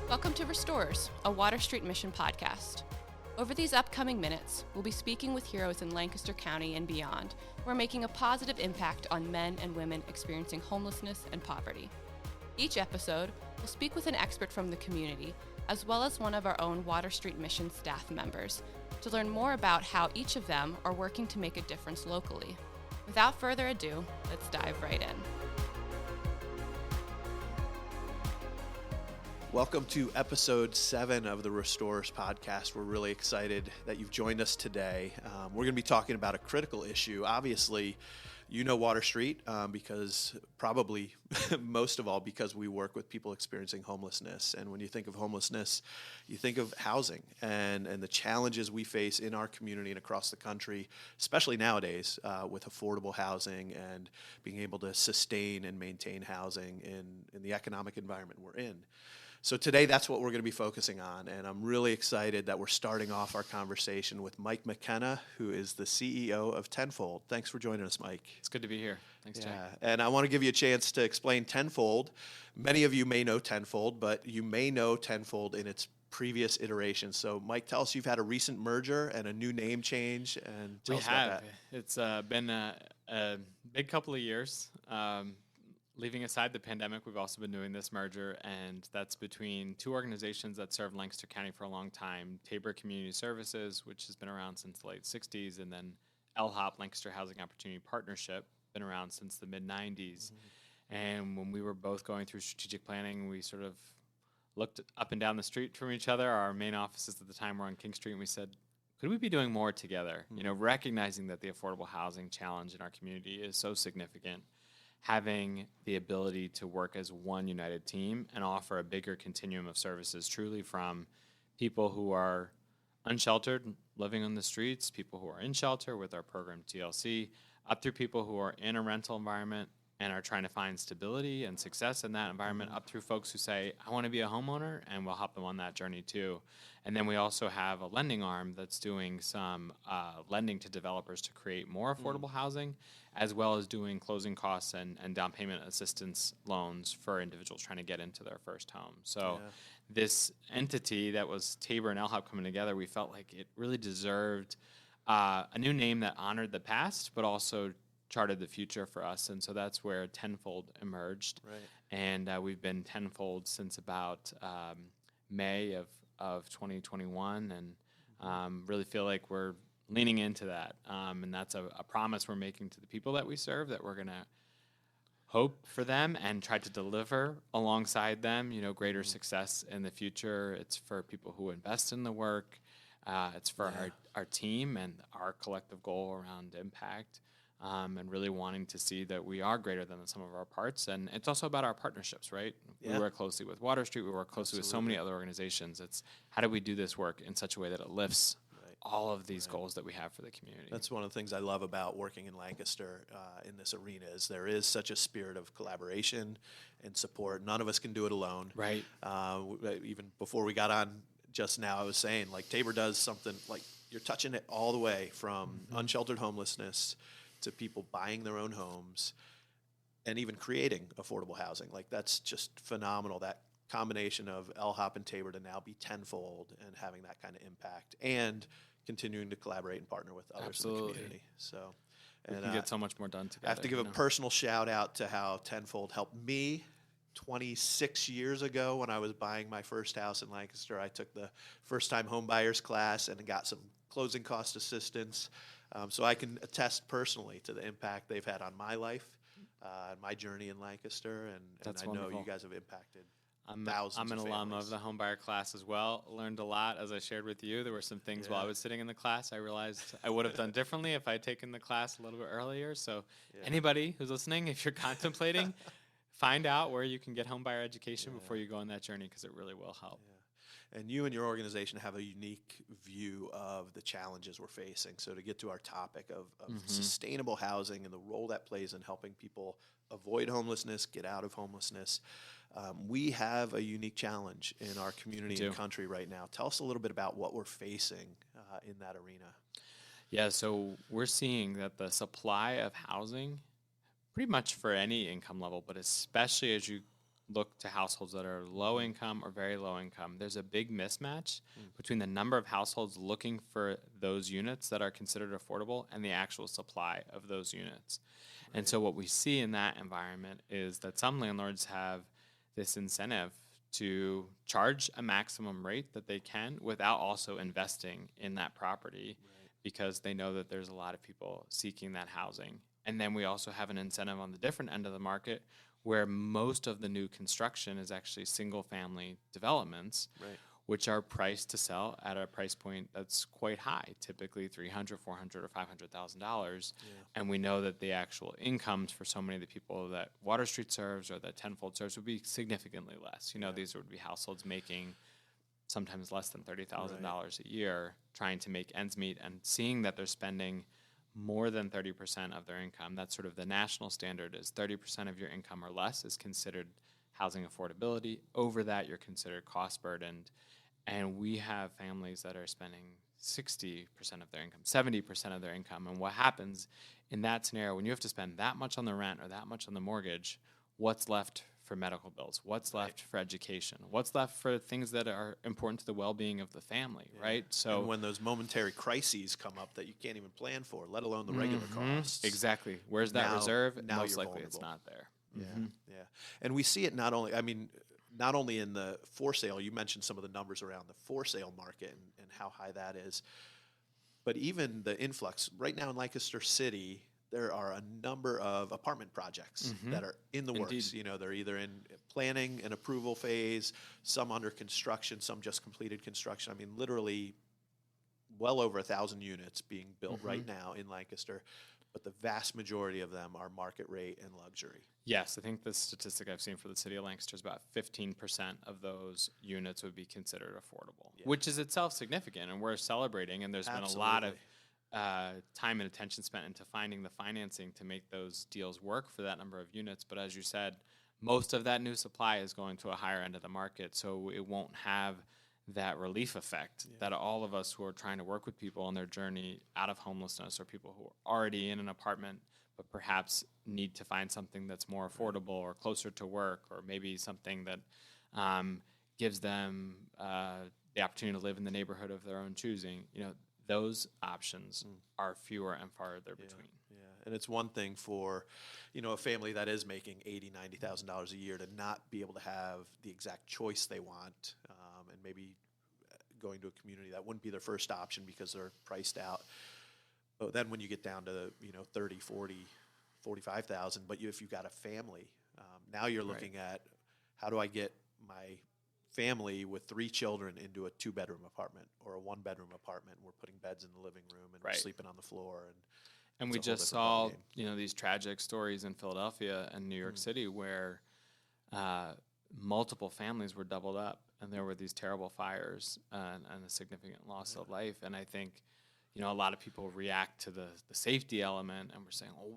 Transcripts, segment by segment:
Welcome to Restorers, a Water Street Mission podcast. Over these upcoming minutes, we'll be speaking with heroes in Lancaster County and beyond who are making a positive impact on men and women experiencing homelessness and poverty. Each episode, we'll speak with an expert from the community, as well as one of our own Water Street Mission staff members, to learn more about how each of them are working to make a difference locally. Without further ado, let's dive right in. Welcome to episode 7 of the Restorers podcast. We're really excited that you've joined us today. We're going to be talking about a critical issue. Obviously, you know Water Street because probably most of all because we work with people experiencing homelessness. And when you think of homelessness, you think of housing and the challenges we face in our community and across the country, especially nowadays with affordable housing and being able to sustain and maintain housing in the economic environment we're in. So today, that's what we're going to be focusing on, and I'm really excited that we're starting off our conversation with Mike McKenna, who is the CEO of Tenfold. Thanks for joining us, Mike. It's good to be here. Thanks, Jack. And I want to give you a chance to explain Tenfold. Many of you may know Tenfold, but you may know Tenfold in its previous iterations. So, Mike, tell us, you've had a recent merger and a new name change, and tell us about that. It's been a big couple of years. Leaving aside the pandemic, we've also been doing this merger, and that's between two organizations that serve Lancaster County for a long time, Tabor Community Services, which has been around since the late 60s, and then LHOP, Lancaster Housing Opportunity Partnership, been around since the mid-90s. Mm-hmm. And when we were both going through strategic planning, we sort of looked up and down the street from each other. Our main offices at the time were on King Street, and we said, could we be doing more together? Mm-hmm. You know, recognizing that the affordable housing challenge in our community is so significant, having the ability to work as one united team and offer a bigger continuum of services, truly from people who are unsheltered, living on the streets, people who are in shelter with our program TLC, up through people who are in a rental environment and are trying to find stability and success in that environment, up through folks who say, I want to be a homeowner, and we'll help them on that journey too. And then we also have a lending arm that's doing some lending to developers to create more affordable housing, as well as doing closing costs and down payment assistance loans for individuals trying to get into their first home. So this entity that was Tabor and LHOP coming together, we felt like it really deserved a new name that honored the past, but also charted the future for us. And so that's where Tenfold emerged. Right. And we've been Tenfold since about May of 2021, and really feel like we're leaning into that. And that's a promise we're making to the people that we serve, that we're going to hope for them and try to deliver alongside them, you know, greater success in the future. It's for people who invest in the work. It's for our team and our collective goal around impact. And really wanting to see that we are greater than the sum of our parts. And it's also about our partnerships, right? Yeah. We work closely with Water Street. We work closely with so many other organizations. It's how do we do this work in such a way that it lifts all of these goals that we have for the community. That's one of the things I love about working in Lancaster in this arena is there is such a spirit of collaboration and support. None of us can do it alone. Right. Even before we got on just now, I was saying, like, Tabor does something, like, you're touching it all the way from unsheltered homelessness to people buying their own homes and even creating affordable housing. Like, that's just phenomenal, that combination of LHOP and Tabor to now be Tenfold and having that kind of impact and continuing to collaborate and partner with others in the community. So, we can get so much more done together. I have to give a personal shout out to how Tenfold helped me 26 years ago when I was buying my first house in Lancaster. I took the first-time home buyers class and got some closing cost assistance. So I can attest personally to the impact they've had on my life, my journey in Lancaster, and I know you guys have impacted thousands. I'm an alum of the homebuyer class as well. Learned a lot, as I shared with you. There were some things while I was sitting in the class I realized I would have done differently if I had taken the class a little bit earlier. So anybody who's listening, if you're contemplating, find out where you can get homebuyer education before you go on that journey, because it really will help. Yeah. And you and your organization have a unique view of the challenges we're facing. So to get to our topic of sustainable housing and the role that plays in helping people avoid homelessness, get out of homelessness, we have a unique challenge in our community and country right now. Tell us a little bit about what we're facing in that arena. Yeah, so we're seeing that the supply of housing, pretty much for any income level, but especially as you look to households that are low income or very low income, there's a big mismatch between the number of households looking for those units that are considered affordable and the actual supply of those units. And so what we see in that environment is that some landlords have this incentive to charge a maximum rate that they can without also investing in that property because they know that there's a lot of people seeking that housing. And then we also have an incentive on the different end of the market where most of the new construction is actually single-family developments, which are priced to sell at a price point that's quite high, typically $300,000, $400,000, or $500,000. And we know that the actual incomes for so many of the people that Water Street serves or that Tenfold serves would be significantly less. These would be households making sometimes less than $30,000 a year, trying to make ends meet and seeing that they're spending more than 30% of their income. That's sort of the national standard is 30% of your income or less is considered housing affordability. Over that, you're considered cost burdened. And we have families that are spending 60% of their income, 70% of their income. And what happens in that scenario, when you have to spend that much on the rent or that much on the mortgage, what's left for medical bills? What's left for education? What's left for things that are important to the well-being of the family, right? So, and when those momentary crises come up that you can't even plan for, let alone the regular costs. Exactly. Where's that reserve? Most likely vulnerable. It's not there. Yeah. And we see it not only in the for sale, you mentioned some of the numbers around the for sale market and how high that is, but even the influx. Right now in Lancaster City, there are a number of apartment projects that are in the works. They're either in planning and approval phase, some under construction, some just completed construction. Literally well over 1,000 units being built right now in Lancaster. But the vast majority of them are market rate and luxury. Yes, I think the statistic I've seen for the city of Lancaster is about 15% of those units would be considered affordable, which is itself significant, and we're celebrating, and there's been a lot of time and attention spent into finding the financing to make those deals work for that number of units. But as you said, most of that new supply is going to a higher end of the market, so it won't have that relief effect that all of us who are trying to work with people on their journey out of homelessness or people who are already in an apartment but perhaps need to find something that's more affordable or closer to work or maybe something that gives them the opportunity to live in the neighborhood of their own choosing. Those options are fewer and farther between. And it's one thing for, a family that is making $80,000, $90,000 a year to not be able to have the exact choice they want, and maybe going to a community that wouldn't be their first option because they're priced out. But then when you get down to, 30, 40, 45,000, but if you've got a family, now you're looking at how do I get my family with 3 children into a 2-bedroom apartment or a 1-bedroom apartment. We're putting beds in the living room and we're sleeping on the floor. And we just saw, these tragic stories in Philadelphia and New York City where multiple families were doubled up and there were these terrible fires and a significant loss of life. And I think, a lot of people react to the safety element and we're saying, well,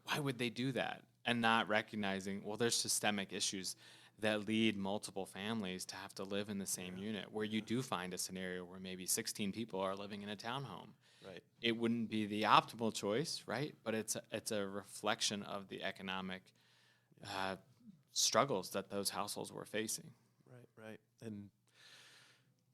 why would they do that? And not recognizing, well, there's systemic issues that lead multiple families to have to live in the same unit where you do find a scenario where maybe 16 people are living in a townhome. Right. It wouldn't be the optimal choice, right? But it's a reflection of the economic struggles that those households were facing. Right. And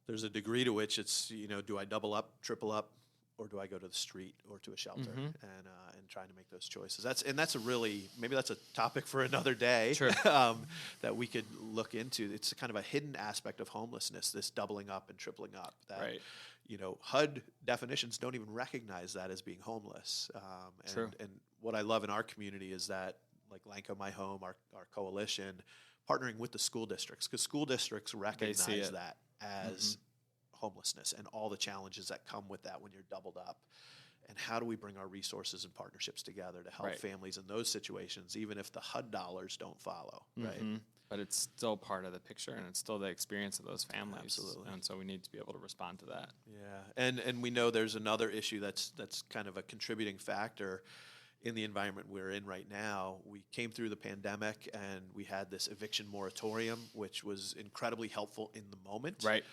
there's a degree to which it's, do I double up, triple up, or do I go to the street or to a shelter and trying to make those choices? That's a topic for another day. Sure. That we could look into. It's kind of a hidden aspect of homelessness, this doubling up and tripling up. That, HUD definitions don't even recognize that as being homeless. True. And what I love in our community is that, like Lanco My Home, our coalition, partnering with the school districts, because school districts recognize that as homelessness and all the challenges that come with that when you're doubled up. And how do we bring our resources and partnerships together to help families in those situations, even if the HUD dollars don't follow, right? But it's still part of the picture, and it's still the experience of those families. Absolutely. And so we need to be able to respond to that. Yeah, and we know there's another issue that's kind of a contributing factor in the environment we're in right now. We came through the pandemic, and we had this eviction moratorium, which was incredibly helpful in the moment. Right.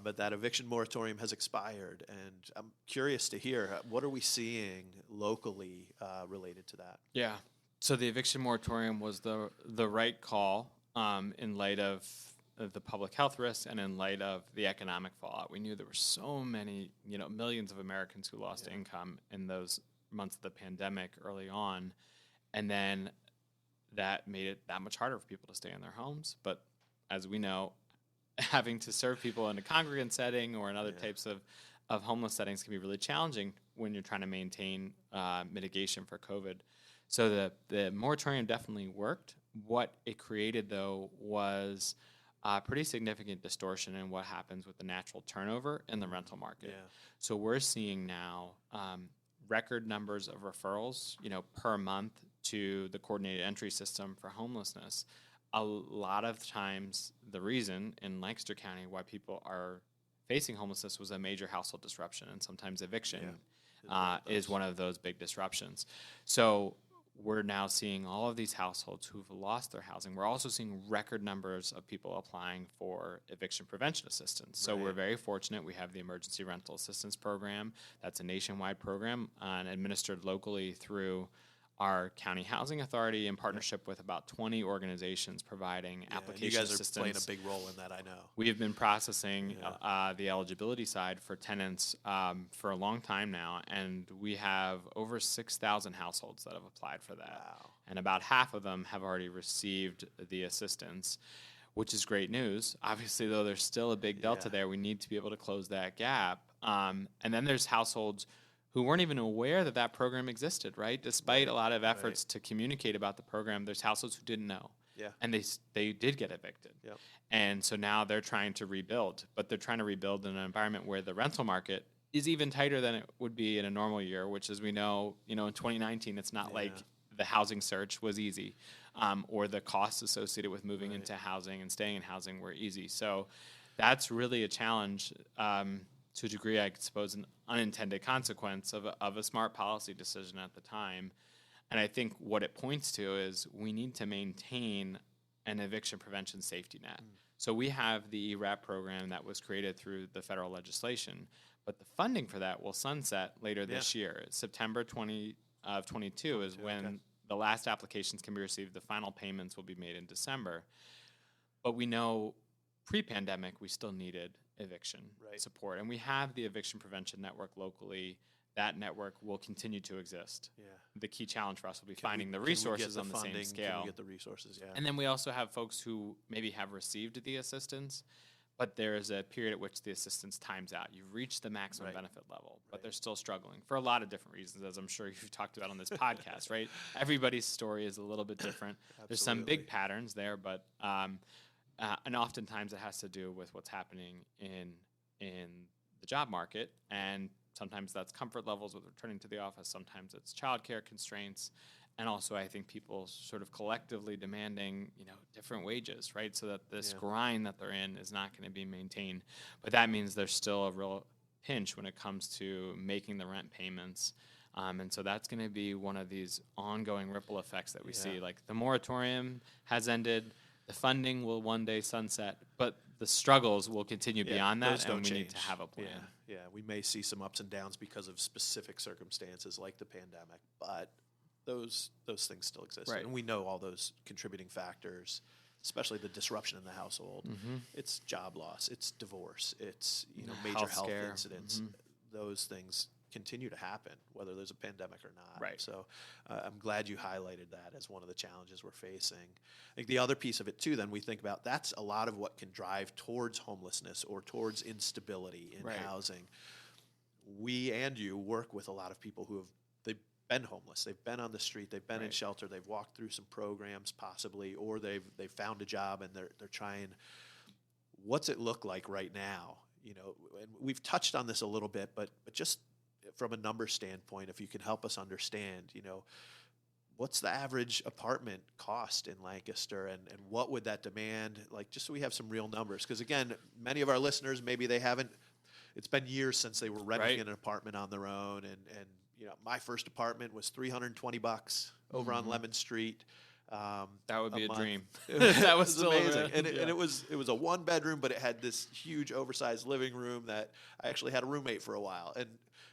But that eviction moratorium has expired, and I'm curious to hear, what are we seeing locally related to that? Yeah. So the eviction moratorium was the right call in light of the public health risks and in light of the economic fallout. We knew there were so many, millions of Americans who lost income in those months of the pandemic early on, and then that made it that much harder for people to stay in their homes. But as we know, having to serve people in a congregate setting or in other types of homeless settings can be really challenging when you're trying to maintain mitigation for COVID. So the moratorium definitely worked. What it created, though, was pretty significant distortion in what happens with the natural turnover in the rental market. Yeah. So we're seeing now record numbers of referrals, per month to the coordinated entry system for homelessness. A lot of times, the reason in Lancaster County why people are facing homelessness was a major household disruption, and sometimes eviction is one of those big disruptions. So we're now seeing all of these households who've lost their housing. We're also seeing record numbers of people applying for eviction prevention assistance. So we're very fortunate. We have the Emergency Rental Assistance Program. That's a nationwide program administered locally through our county housing authority in partnership with about 20 organizations providing application assistance. You guys are playing a big role in that, I know. We have been processing the eligibility side for tenants for a long time now, and we have over 6,000 households that have applied for that. Wow. And about half of them have already received the assistance, which is great news. Obviously, though, there's still a big delta there. We need to be able to close that gap. And then there's households who weren't even aware that that program existed, right? Despite a lot of efforts to communicate about the program, there's households who didn't know. Yeah. And they did get evicted. Yep. And so now they're trying to rebuild, but they're trying to rebuild in an environment where the rental market is even tighter than it would be in a normal year, which, as we know, in 2019, it's not like the housing search was easy, or the costs associated with moving into housing and staying in housing were easy. So that's really a challenge. To a degree, I suppose, an unintended consequence of a smart policy decision at the time. And I think what it points to is we need to maintain an eviction prevention safety net. So we have the ERAP program that was created through the federal legislation, but the funding for that will sunset later this year. September 2022 is when the last applications can be received. The final payments will be made in December. But we know pre-pandemic we still needed eviction support, and we have the eviction prevention network locally. That network will continue to exist. The key challenge for us will be finding the resources on the same scale. Can we get the resources? And then we also have folks who maybe have received the assistance, but there is a period at which the assistance times out. You've reached the maximum benefit level, but they're still struggling for a lot of different reasons, as I'm sure you've talked about on this podcast, right? Everybody's story is a little bit different. There's some big patterns there, but and oftentimes it has to do with what's happening in the job market, and sometimes that's comfort levels with returning to the office. Sometimes it's childcare constraints, and also I think people sort of collectively demanding different wages, right? So that this grind that they're in is not going to be maintained. But that means there's still a real pinch when it comes to making the rent payments. And so that's going to be one of these ongoing ripple effects that we see. Like the moratorium has ended. The funding will one day sunset, but the struggles will continue beyond that, and we need to have a plan. Yeah, we may see some ups and downs because of specific circumstances like the pandemic, but those things still exist. And we know all those contributing factors, especially the disruption in the household. It's job loss, it's divorce, it's major health incidents. Those things continue to happen, whether there's a pandemic or not. So I'm glad you highlighted that as one of the challenges we're facing. I think the other piece of it, too, then we think about, that's a lot of what can drive towards homelessness or towards instability in housing. We and you work with a lot of people who they've been homeless. They've been on the street. They've been in shelter. They've walked through some programs possibly, or they've found a job and they're trying. What's it look like right now? And we've touched on this a little bit, but just from a number standpoint, if you can help us understand, what's the average apartment cost in Lancaster, and what would that demand, like, just so we have some real numbers? Because again, many of our listeners, maybe they haven't, it's been years since they were renting an apartment on their own, and my first apartment was $320 over on Lemon Street. That would be a month. dream. That was still amazing, and it was a 1-bedroom, but it had this huge oversized living room that I actually had a roommate for a while, and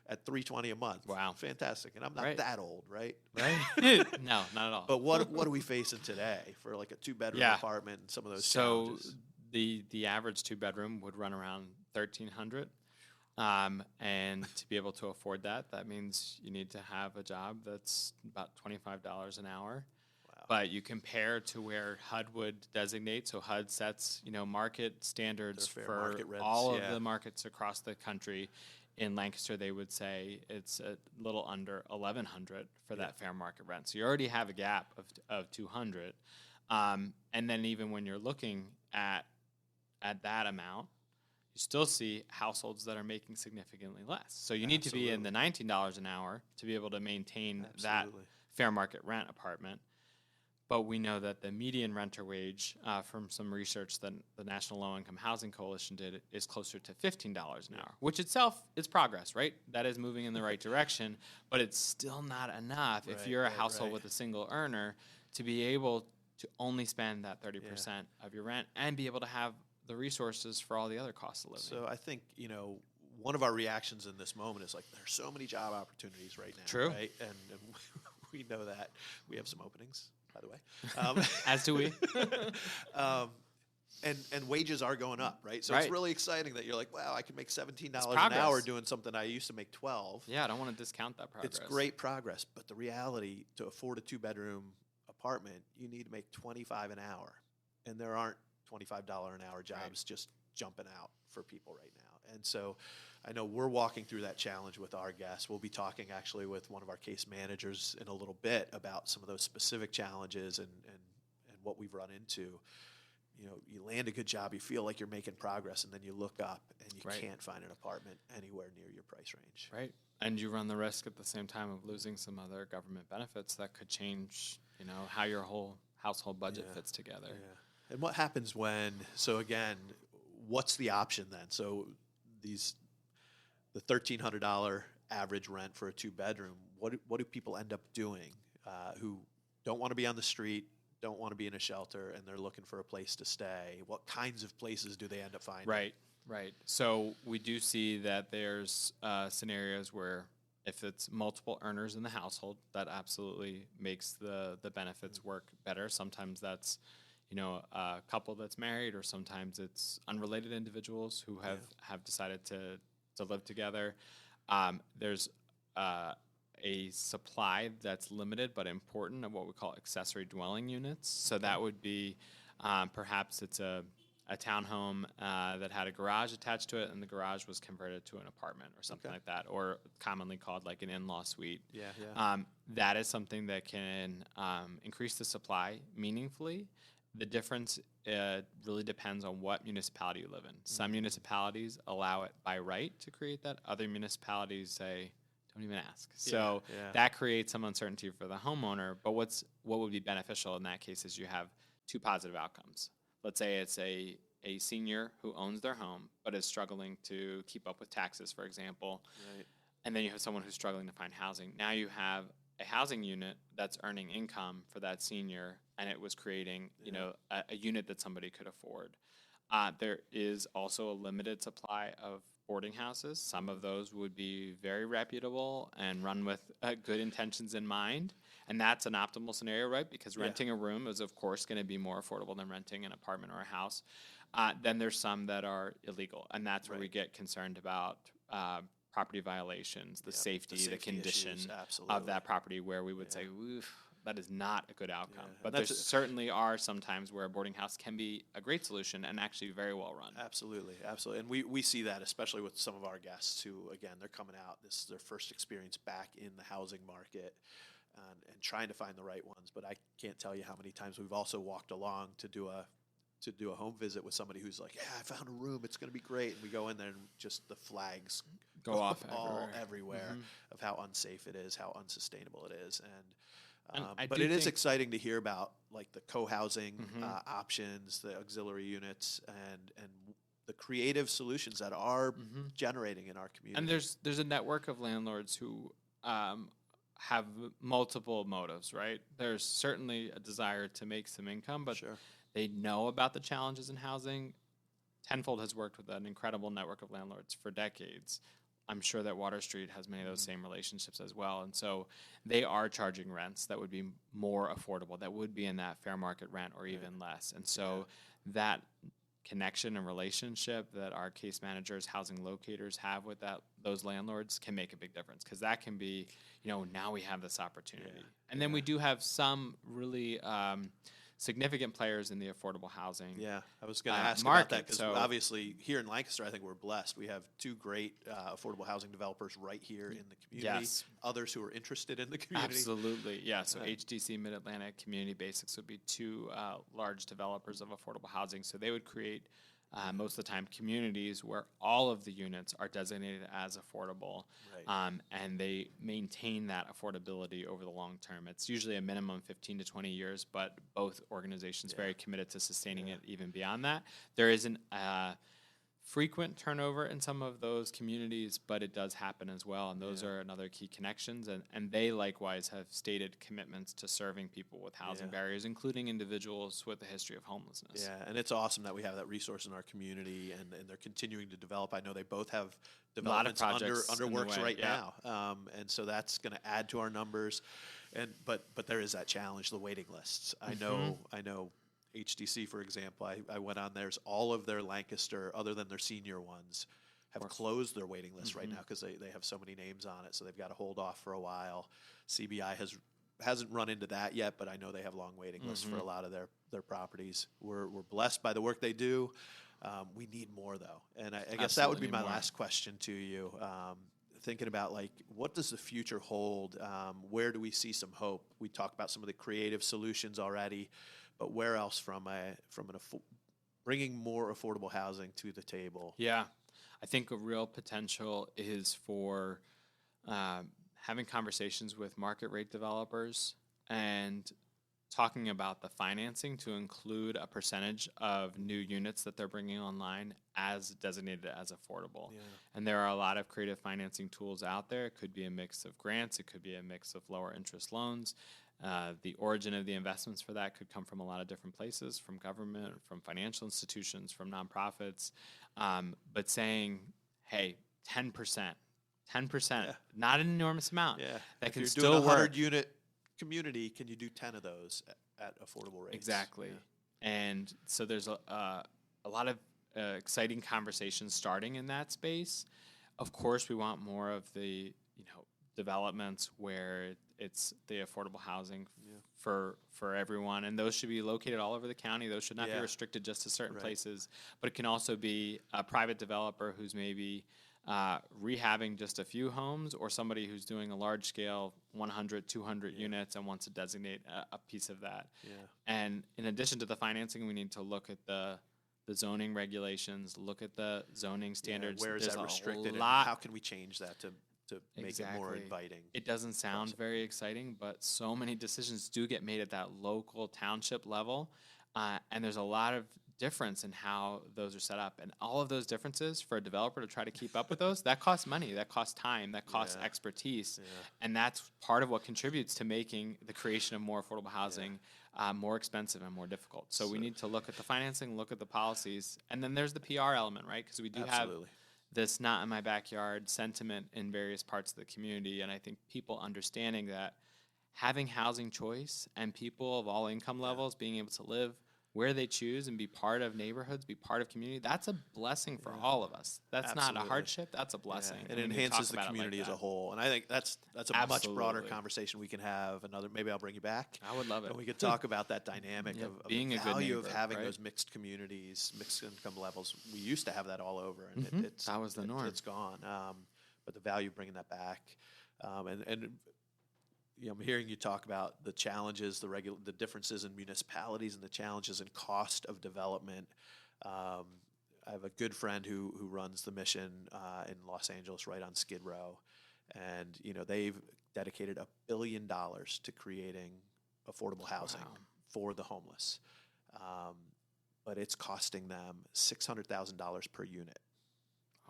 at $320 a month. Wow, fantastic! And I'm not that old, right? Right? No, not at all. But what are we facing today for like a 2-bedroom apartment and some of those challenges? The average 2-bedroom would run around $1,300. And to be able to afford that means you need to have a job that's about $25 an hour. Wow. But you compare to where HUD would designate, so HUD sets, market standards for market rents, all of the markets across the country. In Lancaster, they would say it's a little under $1,100 for that fair market rent. So you already have a gap of $200. And then even when you're looking at that amount, you still see households that are making significantly less. So you need to be in the $19 an hour to be able to maintain that fair market rent apartment. But we know that the median renter wage, from some research that the National Low Income Housing Coalition did, is closer to $15 an hour, which itself is progress, right? That is moving in the right direction, but it's still not enough if you're a household with a single earner to be able to only spend that 30% of your rent and be able to have the resources for all the other costs of living. So I think, one of our reactions in this moment is like, there's so many job opportunities right now. True. Right? And we know that. We have some openings, by the way. As do we. And wages are going up, right? So it's really exciting that you're like, wow, I can make $17 an hour doing something I used to make $12. Yeah, I don't want to discount that progress. It's great progress, but the reality, to afford a 2-bedroom apartment, you need to make $25 an hour. And there aren't $25 an hour jobs just jumping out for people right now. And so I know we're walking through that challenge with our guests. We'll be talking actually with one of our case managers in a little bit about some of those specific challenges and what we've run into. You land a good job, you feel like you're making progress, and then you look up and you can't find an apartment anywhere near your price range. Right. And you run the risk at the same time of losing some other government benefits that could change, how your whole household budget fits together. Yeah. And what happens so again, what's the option then? So the $1,300 average rent for a 2-bedroom, what do people end up doing who don't want to be on the street, don't want to be in a shelter, and they're looking for a place to stay? What kinds of places do they end up finding? Right. So we do see that there's scenarios where if it's multiple earners in the household, that absolutely makes the benefits work better. Sometimes that's a couple that's married, or sometimes it's unrelated individuals who have decided to live together. There's a supply that's limited but important of what we call accessory dwelling units. So that would be perhaps it's a townhome that had a garage attached to it, and the garage was converted to an apartment or something like that, or commonly called like an in-law suite. That is something that can increase the supply meaningfully. The difference really depends on what municipality you live in. Some municipalities allow it by right to create that. Other municipalities say, don't even ask. So that creates some uncertainty for the homeowner. But what would be beneficial in that case is you have two positive outcomes. Let's say it's a senior who owns their home but is struggling to keep up with taxes, for example. Right. And then you have someone who's struggling to find housing. Now you have a housing unit that's earning income for that senior, and it was creating, a unit that somebody could afford. There is also a limited supply of boarding houses. Some of those would be very reputable and run with good intentions in mind, and that's an optimal scenario, right? Because renting a room is, of course, going to be more affordable than renting an apartment or a house. Then there's some that are illegal, and that's where we get concerned about property violations, the safety, the condition of that property, where we would say, oof, that is not a good outcome. But there certainly are some times where a boarding house can be a great solution and actually very well run. Absolutely. And we see that especially with some of our guests who, again, they're coming out. This is their first experience back in the housing market and trying to find the right ones. But I can't tell you how many times we've also walked along to do a home visit with somebody who's like, I found a room, it's going to be great. And we go in there and just the flags go off everywhere of how unsafe it is, how unsustainable it is. But it is exciting to hear about like the co-housing options, the auxiliary units, and the creative solutions that are generating in our community. And there's a network of landlords who have multiple motives, right? There's certainly a desire to make some income, but Sure. they know about the challenges in housing. Tenfold has worked with an incredible network of landlords for decades. I'm sure that Water Street has many of those same relationships as well. And so they are charging rents that would be more affordable, that would be in that fair market rent or even less. And so that connection and relationship that our case managers, housing locators have with those landlords can make a big difference, because that can be, now we have this opportunity. And then we do have some really significant players in the affordable housing. Yeah, I was going to ask market. about that, because obviously here in Lancaster, I think we're blessed. We have two great affordable housing developers right here in the community. Yes. Others who are interested in the community. Absolutely, yeah. So HDC, Mid-Atlantic, Community Basics would be two large developers of affordable housing. So they would create, most of the time, communities where all of the units are designated as affordable. Right. And they maintain that affordability over the long term. It's usually a minimum 15 to 20 years, but both organizations very committed to sustaining it even beyond that. There isn't frequent turnover in some of those communities, but it does happen as well, and those are another key connections. And they likewise have stated commitments to serving people with housing barriers, including individuals with a history of homelessness. Yeah, and it's awesome that we have that resource in our community, and they're continuing to develop. I know they both have developments under works right now, and so that's going to add to our numbers. And but there is that challenge, the waiting lists. I know. HDC, for example, I went on theirs. All of their Lancaster, other than their senior ones, have closed their waiting list right now because they have so many names on it, so they've got to hold off for a while. CBI hasn't run into that yet, but I know they have long waiting lists for a lot of their properties. We're blessed by the work they do. We need more, though, and I guess that would be my last question to you. Thinking about, like, what does the future hold? Where do we see some hope? We talked about some of the creative solutions already, but where else from bringing more affordable housing to the table? Yeah, I think a real potential is for having conversations with market rate developers and talking about the financing to include a percentage of new units that they're bringing online as designated as affordable. Yeah. And there are a lot of creative financing tools out there. It could be a mix of grants. It could be a mix of lower interest loans. The origin of the investments for that could come from a lot of different places, from government, from financial institutions, from nonprofits. But saying, hey, 10%, not an enormous amount. Yeah. That can you're still doing a work. 100-unit community, can you do 10 of those at affordable rates? Exactly. Yeah. And so there's a lot of exciting conversations starting in that space. Of course, we want more of the developments where it's the affordable housing for everyone, and those should be located all over the county. Those should not be restricted just to certain places, but it can also be a private developer who's maybe rehabbing just a few homes, or somebody who's doing a large scale 100, 200 units and wants to designate a piece of that. Yeah. And in addition to the financing, we need to look at the zoning regulations, look at the zoning standards. Where is that restricted, and how can we change that to make it more inviting? It doesn't sound very exciting, but so many decisions do get made at that local township level, and there's a lot of difference in how those are set up. And all of those differences, for a developer to try to keep up with those, that costs money, that costs time, that costs expertise, and that's part of what contributes to making the creation of more affordable housing more expensive and more difficult. So we need to look at the financing, look at the policies, and then there's the PR element, right? Because we do have this not in my backyard sentiment in various parts of the community, and I think people understanding that having housing choice and people of all income levels being able to live where they choose and be part of neighborhoods, be part of community, that's a blessing for all of us. That's not a hardship, that's a blessing. It enhances the community as a whole. And I think that's a much broader conversation we can have. Maybe I'll bring you back. I would love it. And we could talk about that dynamic of being the a good value neighbor, of having those mixed communities, mixed income levels. We used to have that all over, and that was the norm. It's gone. But the value of bringing that back, I'm hearing you talk about the challenges, the differences in municipalities, and the challenges in cost of development. I have a good friend who runs the mission in Los Angeles, right on Skid Row, and they've dedicated $1 billion to creating affordable housing for the homeless, but it's costing them $600,000 per unit.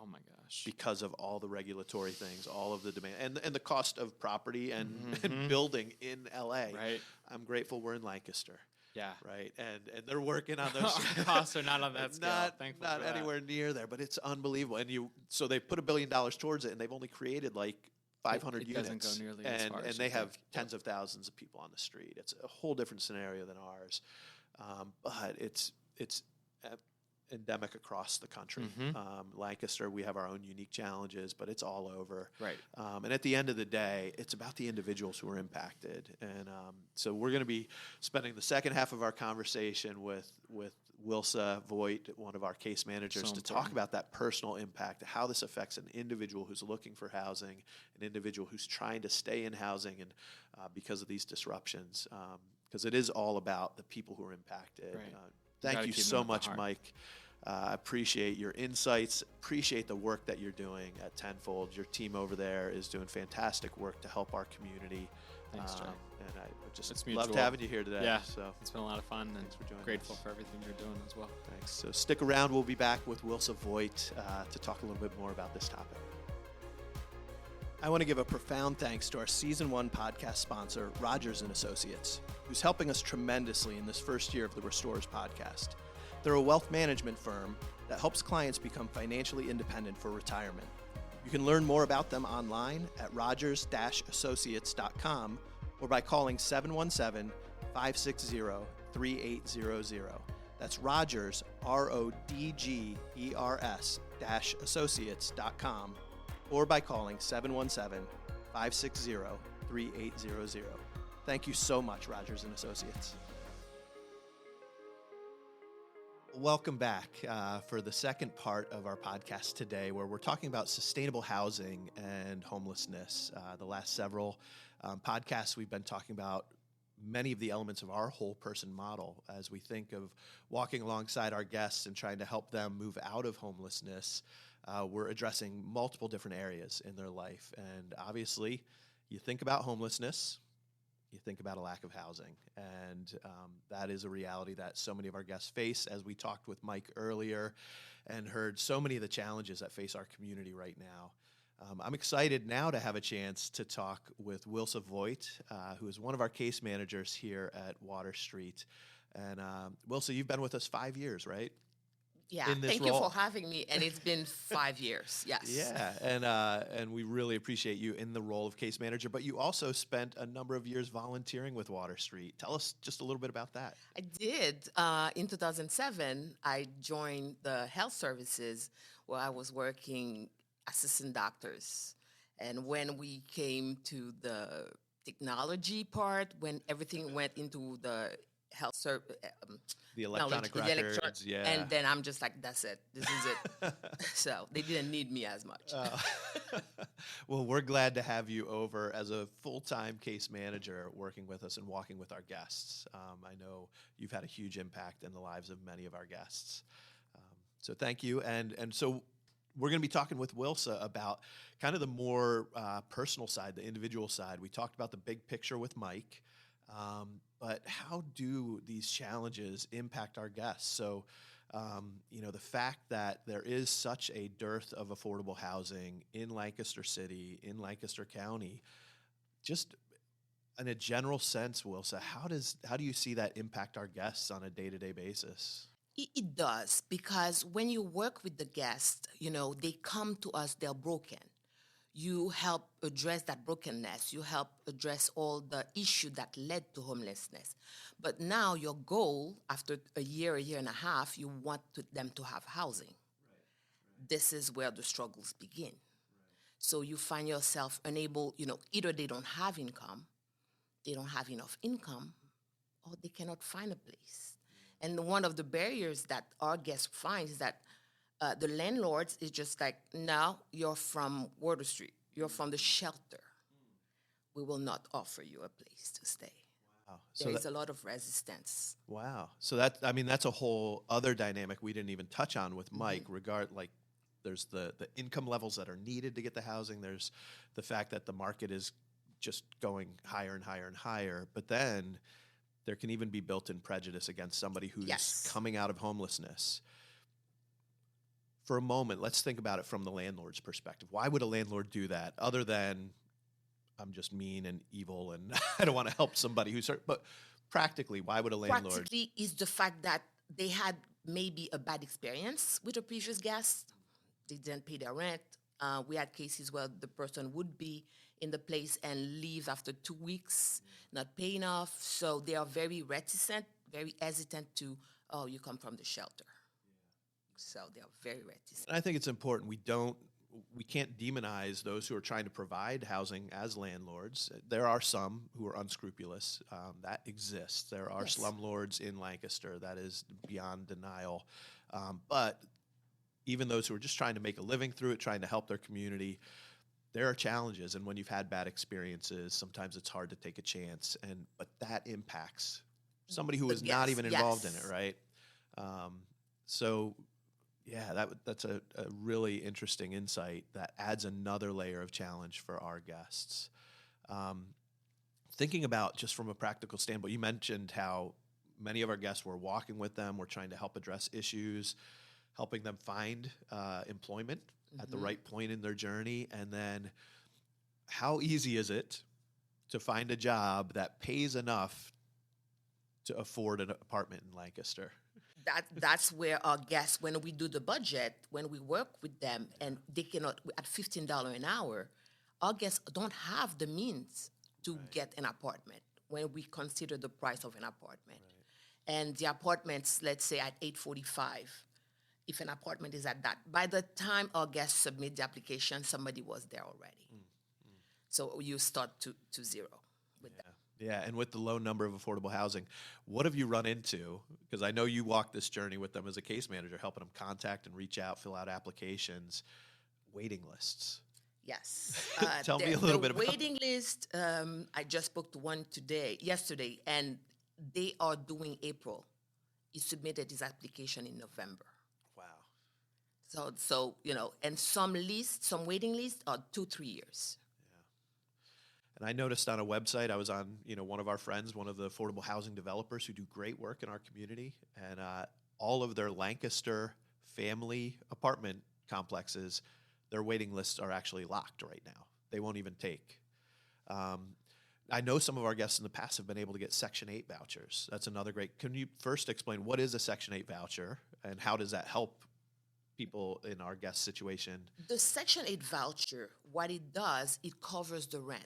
Oh my gosh. because of all the regulatory things, all of the demand, and the cost of property and building in LA. Right. I'm grateful we're in Lancaster. Yeah. Right. And they're working on those. Our costs are not on that scale. Thankful Not for that. anywhere near there, but it's unbelievable. So they put $1 billion towards it, and they've only created like 500 It units. doesn't go nearly as far and as they you have think. tens of thousands of people on the street. It's a whole different scenario than ours. But it's endemic across the country. Lancaster, we have our own unique challenges, but it's all over. Right. And at the end of the day, it's about the individuals who are impacted. And so we're going to be spending the second half of our conversation with Wilsa Voigt, one of our case managers, So to talk important. about that personal impact, how this affects an individual who's looking for housing, an individual who's trying to stay in housing, and because of these disruptions, because it is all about the people who are impacted. Right. Thank Gotta you keep them so at the much, heart. Mike. I appreciate your insights, appreciate the work that you're doing at Tenfold. Your team over there is doing fantastic work to help our community. Thanks, Jay. And I just It's loved mutual. having you here today. Yeah. So It's been a lot of fun, and Thanks for joining grateful us. for everything you're doing as well. thanks. So stick around. We'll be back with Wilsa Voigt to talk a little bit more about this topic. I want to give a profound thanks to our Season 1 podcast sponsor, Rogers & Associates, who's helping us tremendously in this first year of the Restorers podcast. They're a wealth management firm that helps clients become financially independent for retirement. You can learn more about them online at rogers-associates.com or by calling 717-560-3800. That's Rogers, RODGERS-associates.com, or by calling 717-560-3800. Thank you so much, Rogers & Associates. Welcome back for the second part of our podcast today, where we're talking about sustainable housing and homelessness. The last several podcasts, we've been talking about many of the elements of our whole person model as we think of walking alongside our guests and trying to help them move out of homelessness. We're addressing multiple different areas in their life. And obviously, you think about homelessness, you think about a lack of housing. And that is a reality that so many of our guests face, as we talked with Mike earlier and heard so many of the challenges that face our community right now. I'm excited now to have a chance to talk with Wilsa Voigt, who is one of our case managers here at Water Street. And Wilsa, you've been with us 5 years, right? Yeah, in this thank you role. for having me. And it's been 5 years, yes. Yeah, and we really appreciate you in the role of case manager, but you also spent a number of years volunteering with Water Street. Tell us just a little bit about that. I did. In 2007, I joined the health services where I was working assistant doctors. And when we came to the technology part, when everything went into the health service, The electronic records, yeah. And then I'm just like, that's it. This is it. So they didn't need me as much. Well, we're glad to have you over as a full-time case manager working with us and walking with our guests. I know you've had a huge impact in the lives of many of our guests. So thank you. And so we're going to be talking with Wilsa about kind of the more personal side, the individual side. We talked about the big picture with Mike. But how do these challenges impact our guests? So, the fact that there is such a dearth of affordable housing in Lancaster City, in Lancaster County, just in a general sense, Wilsa, how do you see that impact our guests on a day-to-day basis? It does, because when you work with the guests, they come to us, they're broken. You help address that brokenness. You help address all the issues that led to homelessness. But now your goal, after a year and a half, you want them to have housing. Right. This is where the struggles begin. Right. So you find yourself unable, either they don't have income, they don't have enough income, or they cannot find a place. And one of the barriers that our guests find is that the landlords is just like, no, you're from Water Street. You're from the shelter. We will not offer you a place to stay. Wow. There is a lot of resistance. Wow. So that's a whole other dynamic we didn't even touch on with Mike. There's the income levels that are needed to get the housing. There's the fact that the market is just going higher and higher and higher. But then there can even be built-in prejudice against somebody who's coming out of homelessness. for a moment, let's think about it from the landlord's perspective. Why would a landlord do that other than I'm just mean and evil and I don't want to help somebody who's hurt? But practically, why would a landlord? Practically is the fact that they had maybe a bad experience with a previous guest. They didn't pay their rent. We had cases where the person would be in the place and leave after 2 weeks, not pay enough. So they are very reticent, very hesitant to, oh, you come from the shelter. So they are very reticent. And I think it's important we can't demonize those who are trying to provide housing as landlords. There are some who are unscrupulous. That exists. There are slumlords in Lancaster. That is beyond denial. But even those who are just trying to make a living through it, trying to help their community, there are challenges. And when you've had bad experiences, sometimes it's hard to take a chance. But that impacts somebody who is not even involved in it, right? Yeah, that's a really interesting insight that adds another layer of challenge for our guests. Thinking about just from a practical standpoint, you mentioned how many of our guests were walking with them, we're trying to help address issues, helping them find employment at the right point in their journey, and then how easy is it to find a job that pays enough to afford an apartment in Lancaster? That's where our guests, when we do the budget, when we work with them, and they cannot at $15 an hour, our guests don't have the means to get an apartment when we consider the price of an apartment. And the apartments, let's say at $845, if an apartment is at that, by the time our guests submit the application, somebody was there already. So you start to zero with that. Yeah, and with the low number of affordable housing, what have you run into? Because I know you walked this journey with them as a case manager, helping them contact and reach out, fill out applications, waiting lists. Yes. Tell me a little bit about the waiting list. I just spoke to one yesterday, and they are doing April. He submitted his application in November. Wow. So and some waiting lists are 2-3 years. And I noticed on a website, I was on, one of our friends, one of the affordable housing developers who do great work in our community, and all of their Lancaster family apartment complexes, their waiting lists are actually locked right now. They won't even take. I know some of our guests in the past have been able to get Section 8 vouchers. That's another great. Can you first explain what is a Section 8 voucher and how does that help people in our guest situation? The Section 8 voucher, what it does, it covers the rent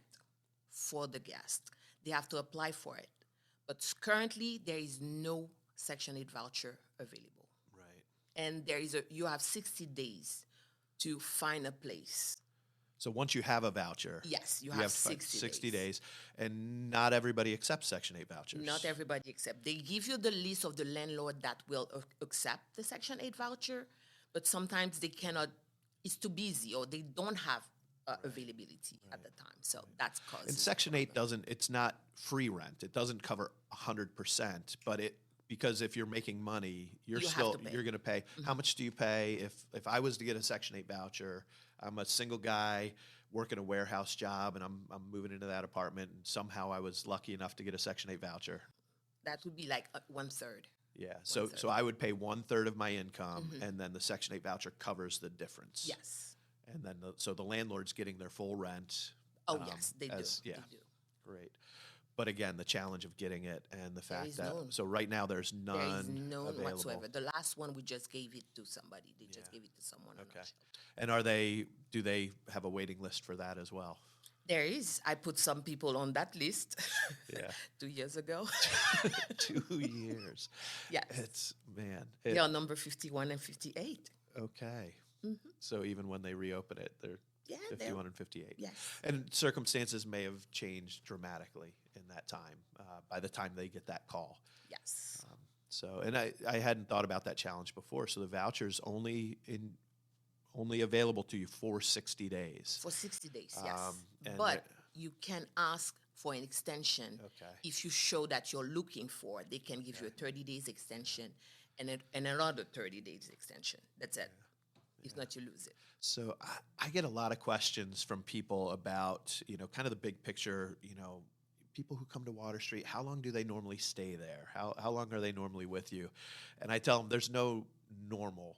for the guest. They have to apply for it. But currently, there is no Section 8 voucher available. Right. And you have 60 days to find a place. So once you have a voucher, yes, you have 60 days. And not everybody accepts Section 8 vouchers. Not everybody accepts. They give you the list of the landlord that will accept the Section 8 voucher, but sometimes they cannot, it's too busy or they don't have availability at the time. So that's causing. And Section 8 it's not free rent. It doesn't cover 100%, but because if you're making money, you're going to pay. How much do you pay if I was to get a Section 8 voucher? I'm a single guy working a warehouse job and I'm moving into that apartment and somehow I was lucky enough to get a Section 8 voucher. That would be like 1/3. Yeah. So I would pay 1/3 of my income and then the Section 8 voucher covers the difference. Yes. And then the landlord's getting their full rent. Oh, yes, they do. Yeah, they do. Great. But again, the challenge of getting it and the fact that none. So right now there's none. There is none available. whatsoever. The last one we just gave it to somebody. They just gave it to someone. Okay. And do they have a waiting list for that as well? There is. I put some people on that list. Yeah. 2 years ago. 2 years. Yes. They are number 51 and 58. Okay. So even when they reopen it, they're 51 and 58. Yes. And circumstances may have changed dramatically in that time, by the time they get that call. Yes. And I hadn't thought about that challenge before. So the voucher's only available to you for 60 days. For 60 days, yes. But you can ask for an extension. Okay. If you show that you're looking for, they can give you a 30 days extension and another 30 days extension. That's it. If not, you lose it. So I get a lot of questions from people about, kind of the big picture, people who come to Water Street, how long do they normally stay there? How long are they normally with you? And I tell them there's no normal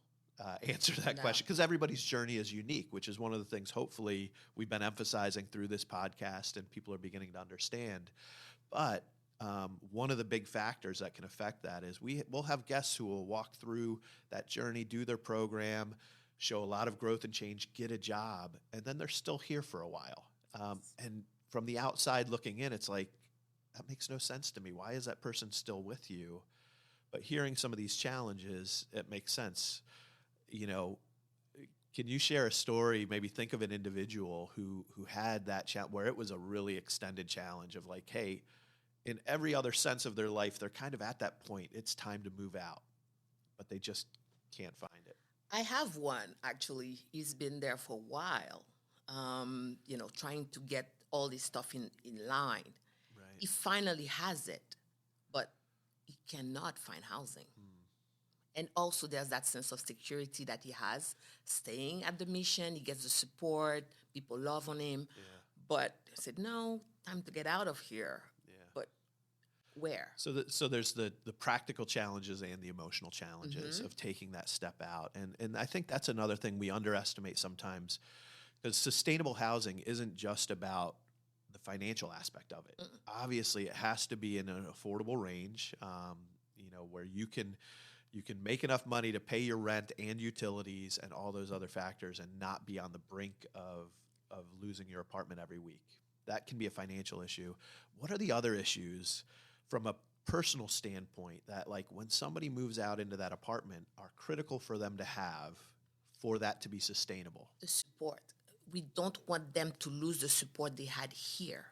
answer that question, because everybody's journey is unique, which is one of the things hopefully we've been emphasizing through this podcast and people are beginning to understand. But one of the big factors that can affect that is we'll have guests who will walk through that journey, do their program, show a lot of growth and change, get a job, and then they're still here for a while. And from the outside looking in, it's like, that makes no sense to me. Why is that person still with you? But hearing some of these challenges, it makes sense. Can you share a story, maybe think of an individual who had that where it was a really extended challenge of like, hey, in every other sense of their life, they're kind of at that point, it's time to move out, but they just can't find it. I have one, actually. He's been there for a while, trying to get all this stuff in line. Right. He finally has it, but he cannot find housing. And also there's that sense of security that he has, staying at the mission. He gets the support. People love on him. Yeah. But I said, no, time to get out of here. Yeah. But where? So there's the practical challenges and the emotional challenges of taking that step out. And I think that's another thing we underestimate sometimes, because sustainable housing isn't just about the financial aspect of it. Obviously, it has to be in an affordable range, where you can make enough money to pay your rent and utilities and all those other factors and not be on the brink of losing your apartment every week. That can be a financial issue. What are the other issues from a personal standpoint that, like, when somebody moves out into that apartment, are critical for them to have for that to be sustainable? The support. We don't want them to lose the support they had here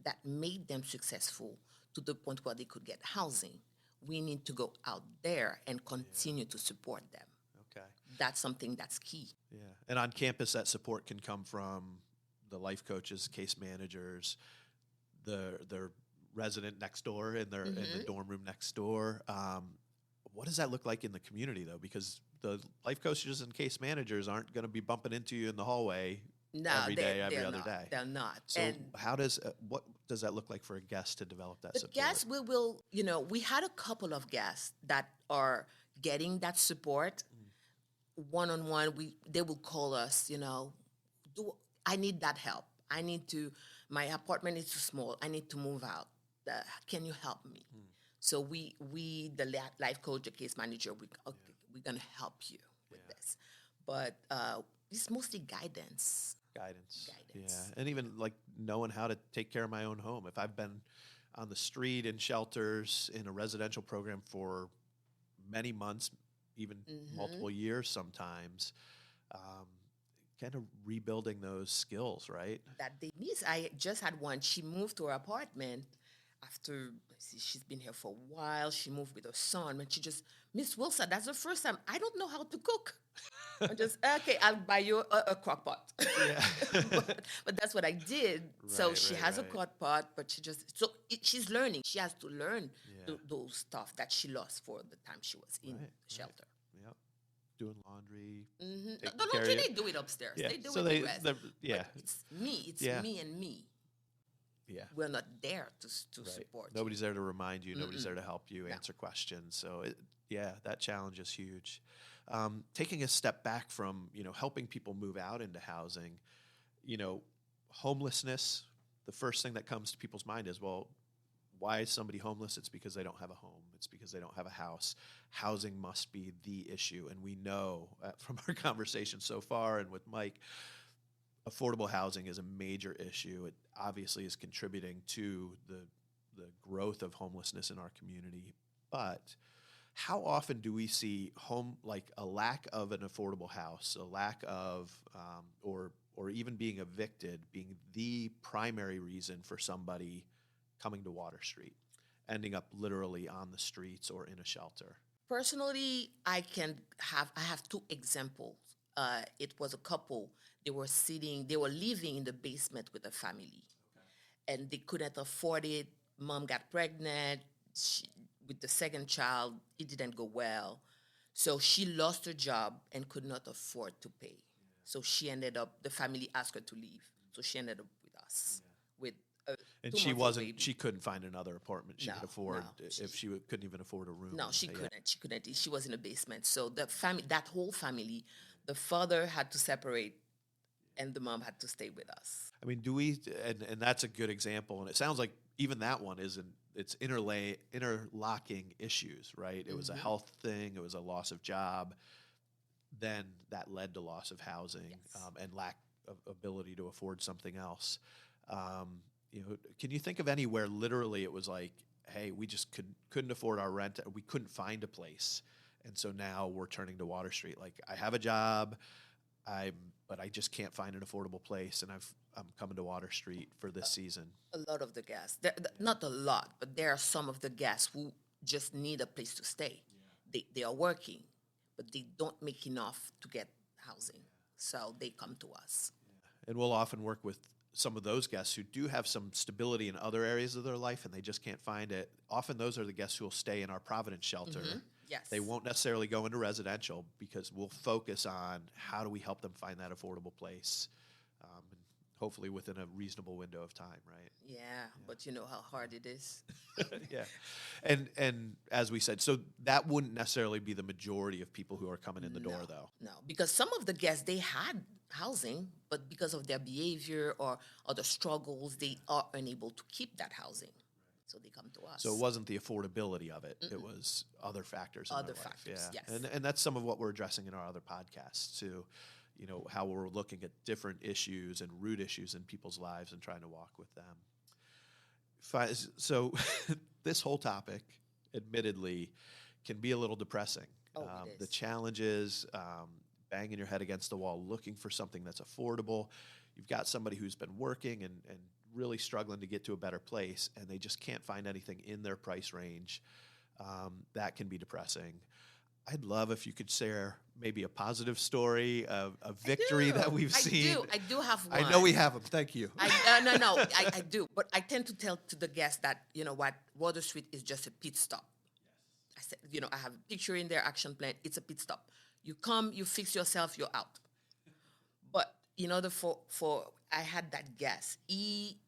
that made them successful to the point where they could get housing. We need to go out there and continue to support them. Okay. That's something that's key. Yeah. And on campus, that support can come from the life coaches, case managers, the resident next door in the dorm room next door. What does that look like in the community, though? Because the life coaches and case managers aren't going to be bumping into you in the hallway every other day. They're not. So and what does that look like for a guest to develop that support? Guests, we had a couple of guests that are getting that support one-on-one. They will call us, I need that help. My apartment is too small. I need to move out. Can you help me? So we, the life coach, the case manager, we're going to help you with this. But it's mostly guidance. Guidance. Yeah. And even like knowing how to take care of my own home. If I've been on the street in shelters in a residential program for many months, even multiple years sometimes, kind of rebuilding those skills, right? That they miss. I just had one. She moved to her apartment after, she's been here for a while. She moved with her son, and she just, Miss Wilsa, that's the first time. I don't know how to cook. I'm just, okay, I'll buy you a crock pot. Yeah. but that's what I did. Right, so she has a crock pot, but she's learning. She has to learn those stuff that she lost for the time she was in the shelter. Yep. Doing laundry. The laundry, they do it upstairs. Yeah. They do it the rest. Yeah. But it's me. It's me and me. Yeah. We're not there to support you. Nobody's there to remind you. Nobody's there to help you answer questions. So, that challenge is huge. Taking a step back from, helping people move out into housing, homelessness, the first thing that comes to people's mind is, well, why is somebody homeless? It's because they don't have a home. It's because they don't have a house. Housing must be the issue. And we know from our conversation so far and with Mike, affordable housing is a major issue. It obviously is contributing to the growth of homelessness in our community. But how often do we see a lack of an affordable house, a lack of, or even being evicted being the primary reason for somebody coming to Water Street, ending up literally on the streets or in a shelter? Personally, I have two examples. It was a couple. They were living in the basement with a family, and they couldn't afford it. Mom got pregnant. With the second child, it didn't go well. So she lost her job and could not afford to pay. So she ended up, the family asked her to leave. So she ended up with us, with And 2 months old baby. she couldn't find another apartment she No, could afford no, if she couldn't even afford a room. No, she Yeah. couldn't. She couldn't. She was in a basement. So the family, that whole family, the father had to separate, and the mom had to stay with us. I mean, and that's a good example. And it sounds like even that one it's interlocking issues, right? It was a health thing. It was a loss of job. Then that led to loss of housing, and lack of ability to afford something else. Can you think of anywhere literally it was like, hey, we just couldn't afford our rent. We couldn't find a place. And so now we're turning to Water Street. Like, I have a job, but I just can't find an affordable place, and I'm coming to Water Street for this season. A lot of the guests, not a lot, but there are some of the guests who just need a place to stay. They are working, but they don't make enough to get housing. So they come to us. And we'll often work with some of those guests who do have some stability in other areas of their life and they just can't find it. Often those are the guests who will stay in our Providence shelter. Yes. They won't necessarily go into residential because we'll focus on how do we help them find that affordable place, and hopefully within a reasonable window of time, right? Yeah, but you know how hard it is. Yeah. And as we said, so that wouldn't necessarily be the majority of people who are coming in the door, though. No, because some of the guests, they had housing, but because of their behavior or other struggles, they are unable to keep that housing. So they come to us. So it wasn't the affordability of it. It was other factors in Other their life. factors, Yeah. yes. And that's some of what we're addressing in our other podcasts too. How we're looking at different issues and root issues in people's lives and trying to walk with them. So this whole topic, admittedly, can be a little depressing. Oh, it is. The challenges, banging your head against the wall, looking for something that's affordable. You've got somebody who's been working and really struggling to get to a better place, and they just can't find anything in their price range. That can be depressing. I'd love if you could share maybe a positive story of a victory that we've seen. I do have one. I know we have them. Thank you. I do. But I tend to tell to the guests that, you know what, Water Street is just a pit stop. I said, I have a picture in their action plan. It's a pit stop. You come, you fix yourself, you're out. But in order for I had that guest. He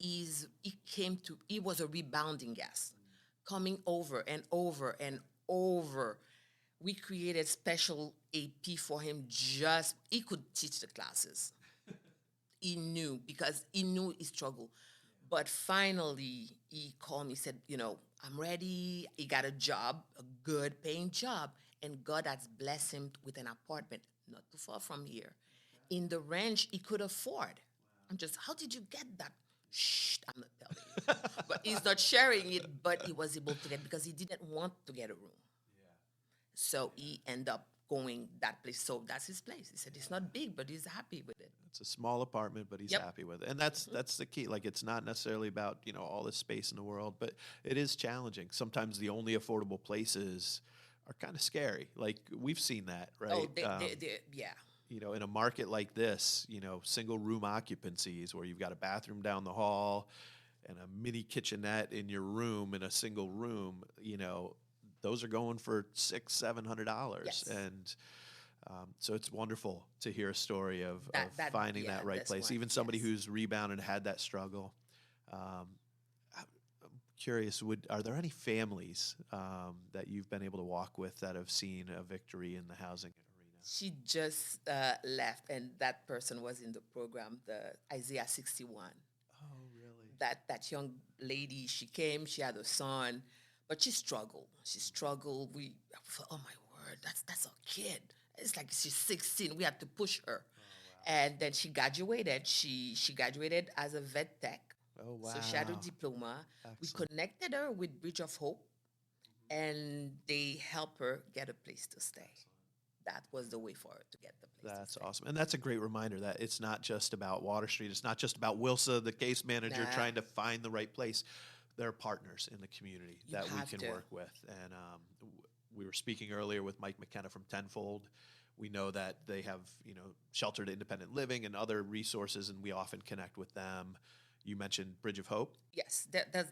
was a rebounding guest, coming over and over and over. We created special AP for him. He could teach the classes. He knew because he knew his struggle. But finally, he called me, said, I'm ready. He got a job, a good paying job. And God has blessed him with an apartment not too far from here, in the range he could afford. I'm just, how did you get that? Shh, I'm not telling you. But he's not sharing it, but he was able to get, because he didn't want to get a room. So he ended up going that place. So that's his place. He said it's not big, but he's happy with it. It's a small apartment, but he's happy with it. And that's the key. Like, it's not necessarily about, all this space in the world, but it is challenging. Sometimes the only affordable places are kind of scary. Like, we've seen that, right? Oh, yeah. In a market like this, single room occupancies where you've got a bathroom down the hall and a mini kitchenette in your room in a single room, those are going for $600-$700. Yes. And so it's wonderful to hear a story of finding that right place. One, Even somebody who's rebounded and had that struggle. I'm curious, are there any families that you've been able to walk with that have seen a victory in the housing arena? She just left, and that person was in the program, the Isaiah 61. Oh, really? That young lady, she came, she had a son, but she struggled. We thought, oh my word, that's a kid. It's like she's 16. We had to push her. Oh, wow. And then she graduated. She graduated as a vet tech. Oh, wow. So she had a diploma. Excellent. We connected her with Bridge of Hope, and they helped her get a place to stay. Excellent. That was the way for her to get the place. That's awesome. And that's a great reminder that it's not just about Water Street. It's not just about Wilsa, the case manager, trying to find the right place. There are partners in the community that we can work with. And we were speaking earlier with Mike McKenna from Tenfold. We know that they have, sheltered independent living and other resources, and we often connect with them. You mentioned Bridge of Hope. Yes,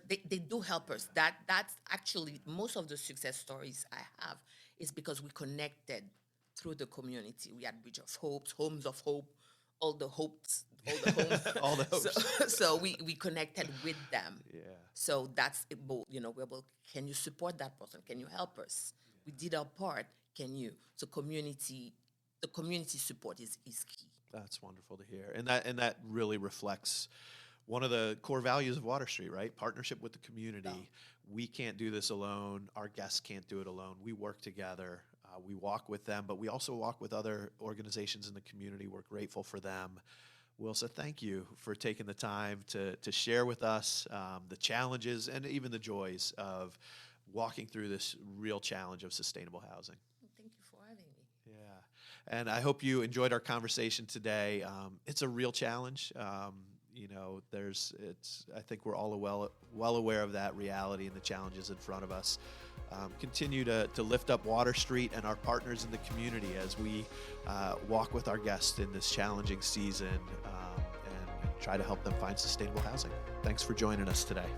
they do help us. That's actually most of the success stories I have is because we connected through the community. We had Bridge of Hope, Homes of Hope, all the hopes, all the homes. All the hopes. So we connected with them. Yeah. So that's it. You know, we're able, can you support that person? Can you help us? We did our part. Can you? So the community support is key. That's wonderful to hear. And that really reflects one of the core values of Water Street, right? Partnership with the community. Yeah. We can't do this alone. Our guests can't do it alone. We work together. We walk with them, but we also walk with other organizations in the community. We're grateful for them. Wilsa, thank you for taking the time to share with us the challenges and even the joys of walking through this real challenge of sustainable housing. Thank you for having me. Yeah, and I hope you enjoyed our conversation today. It's a real challenge. You know, I think we're all well aware of that reality and the challenges in front of us. Continue to lift up Water Street and our partners in the community as we walk with our guests in this challenging season and try to help them find sustainable housing. Thanks for joining us today.